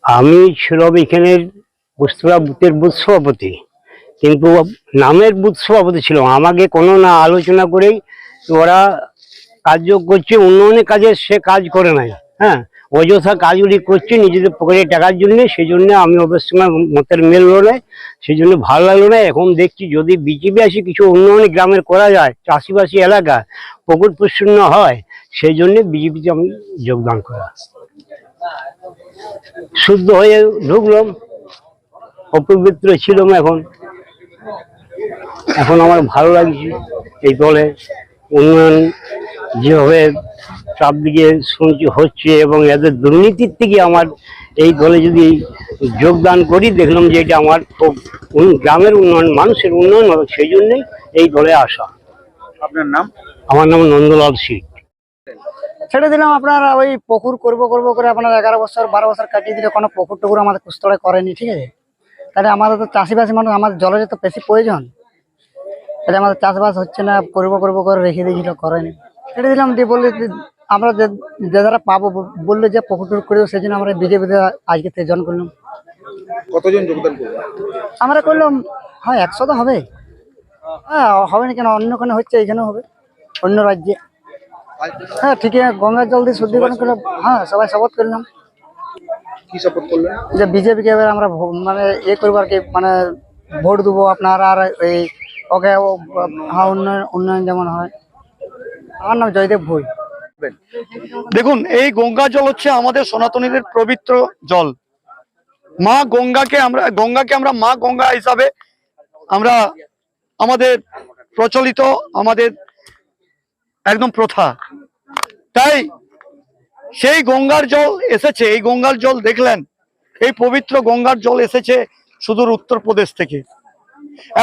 আমি ছিলাম এখানের বস্তুরা বুথের বুথ সভাপতি, কিন্তু নামের বুথ সভাপতি ছিল। আমাকে কোনো না আলোচনা করেই ওরা কার্য করছে, উন্নয়নের কাজে সে কাজ করে নাই। হ্যাঁ, অযথা কাজগুলি করছে নিজেদের পকেটে টাকার জন্য। সেই জন্য আমি অবশ্যই মতের মেল হলো না, সেই জন্য ভালো লাগলো না। এখন দেখছি যদি বিজেপি আসে কিছু উন্নয়ন গ্রামের করা যায়, চাষিবাসী এলাকা পুকুর প্রচ্ছন্ন হয়, সেই জন্য বিজেপিতে আমি যোগদান করা। শুদ্ধ হয়ে ঢুকলাম, অপবিত্র ছিলাম। এখন আমার ভালো লাগছে এই দলে। উন্নয়ন যেভাবে সব দিকে শুনছি হচ্ছে, এবং এদের দুর্নীতির থেকে আমার এই দলে যদি যোগদান করি, দেখলাম যে এটা আমার খুব গ্রামের উন্নয়ন, মানুষের উন্নয়ন হবে, সেই জন্যই এই দলে আসা। আপনার নাম? আমার নাম নন্দলাল সিট। ছেড়ে দিলাম আপনার ওই পুকুর করবো করে আপনার 11 বছর 12 বছর কাটিয়ে দিলে কোনো পুকুর টুকুর আমাদের কুস্তড়ে করেনি। ঠিক আছে, তাহলে আমাদের তো চাষিবাসী মানুষ, আমাদের জলের তো বেশি প্রয়োজন। তাহলে আমাদের চাষবাস হচ্ছে না, করবো করে রেখে দিয়েছিল, করেনি। ছেড়ে দিলাম দিয়ে বললে আমরা যে যারা পাবো বললে যে পুকুর টুকুর করে দেবো, সেই জন্য আমরা বিজেপিতে আজকে থেকে জয়েন করলাম। কতজন যোগদান করবে? আমরা করলাম হয় 100 তো হবে। হ্যাঁ, হবে না কেন, অন্য কোনো হচ্ছে, এইখানেও হবে, অন্য রাজ্যে। হ্যাঁ ঠিক আছে, গঙ্গার জল দিয়ে শুদ্ধিকরণ করলাম। হ্যাঁ, সবাই শপথ করলাম। কি শপথ করলেন? যে বিজেপিকে এবার আমরা মানে করবো আর কি, মানে ভোট দেবো আপনার। আর এই ওকে হ্যাঁ, উন্নয়ন যেমন হয়। আমার নাম জয়দেব ভুই। দেখুন, এই গঙ্গা জল হচ্ছে আমাদের সনাতনীদের পবিত্র জল। মা গঙ্গাকে আমরা মা গঙ্গা হিসাবে আমরা আমাদের প্রচলিত, আমাদের একদম প্রথা। তাই সেই গঙ্গার জল এসেছে, এই গঙ্গার জল দেখলেন, এই পবিত্র গঙ্গার জল এসেছে সুদূর উত্তরপ্রদেশ থেকে।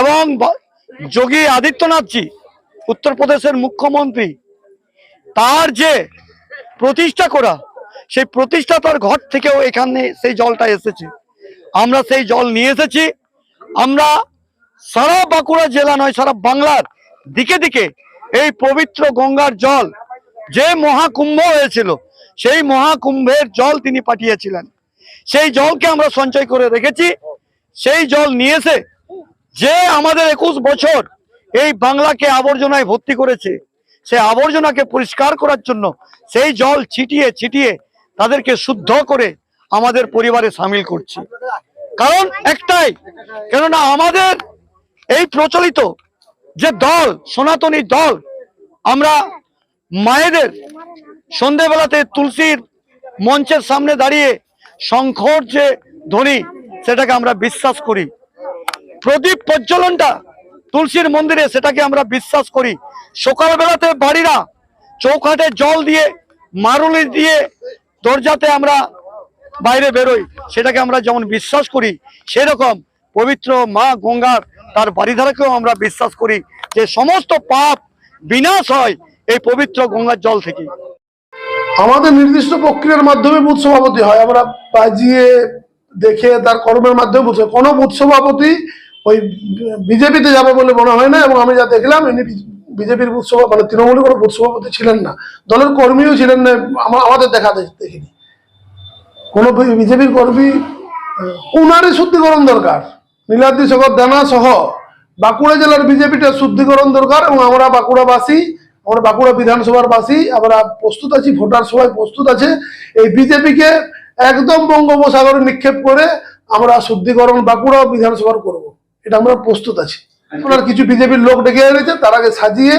এবং যোগী আদিত্যনাথজি, উত্তরপ্রদেশের মুখ্যমন্ত্রী, তার যে প্রতিষ্ঠা করা, সেই প্রতিষ্ঠাতার ঘর থেকেও এখানে সেই জলটা এসেছে। আমরা সেই জল নিয়ে এসেছি। আমরা সারা বাঁকুড়া জেলা নয়, সারা বাংলার দিকে দিকে এই পবিত্র গঙ্গার জল, যে মহাকুম্ভ হয়েছিল সেই মহাকুম্ভের জল তিনি পাঠিয়েছিলেন, সেই জলকে আমরা সঞ্চয় করে রেখেছি। সেই জল নিয়েছে যে আমাদের 21 বছর এই বাংলাকে আবর্জনায় ভর্তি করেছে, সেই আবর্জনাকে পরিষ্কার করার জন্য সেই জল ছিটিয়ে ছিটিয়ে তাদেরকে শুদ্ধ করে আমাদের পরিবারে সামিল করছি। কারণ একটাই, কেননা আমাদের এই প্রচলিত যে দল, সনাতনী দল, আমরা মায়েদের সন্ধেবেলাতে তুলসীর মঞ্চের সামনে দাঁড়িয়ে শঙ্খর যে ধ্বনি, সেটাকে আমরা বিশ্বাস করি। প্রদীপ প্রজ্বলনটা তুলসীর মন্দিরে, সেটাকে আমরা বিশ্বাস করি। সকালবেলাতে বাড়িরা চৌকাঠে জল দিয়ে, মারুলি দিয়ে দরজাতে আমরা বাইরে বেরোই, সেটাকে আমরা যেমন বিশ্বাস করি, সেরকম পবিত্র মা গঙ্গার তার বাড়িধারাকেও আমরা বিশ্বাস করি যে সমস্ত পাপ বিনাশ হয় এই পবিত্র গঙ্গার জল থেকে। আমাদের নির্দিষ্ট প্রক্রিয়ার মাধ্যমে বুথ সভাপতি হয়। আমরা বাজিয়ে দেখে তার কর্মের মাধ্যমে বুঝে, কোনো বুথ সভাপতি ওই বিজেপিতে যাবে বলে মনে হয় না। এবং আমি যা দেখলাম, ইনি বিজেপির বুথ সভাপতি, মানে তৃণমূলের কোনো বুথ সভাপতি ছিলেন না, দলের কর্মীও ছিলেন না, আমাদের দেখা দেখিনি। কোনো বিজেপির কর্মী, উনারই শুদ্ধিকরণ দরকার। নীলাদ্রি শকর দানা সহ বাঁকুড়া জেলার বিজেপিটা শুদ্ধিকরণ দরকার। এবং আমরা বাঁকুড়াবাসী, আমরা বাঁকুড়া বিধানসভার বাসী, আমরা প্রস্তুত আছি, ভোটার সবাই প্রস্তুত আছে। এই বিজেপিকে একদম বঙ্গোপসাগরে নিক্ষেপ করে আমরা শুদ্ধিকরণ বাঁকুড়া বিধানসভার করব, এটা আমরা প্রস্তুত আছি। আপনার কিছু বিজেপির লোক ডেকে এনেছে, তার আগে সাজিয়ে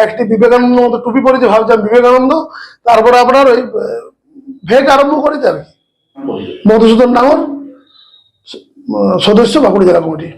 একটি বিবেকানন্দ মতো টুপি পরেছে, ভাবছেন বিবেকানন্দ, তারপরে আপনার ওই ভেগ আরম্ভ করেছে আর কি। মধুসূদন নাগর, সদস্য, বাঁকুড়া জেলা কমিটি।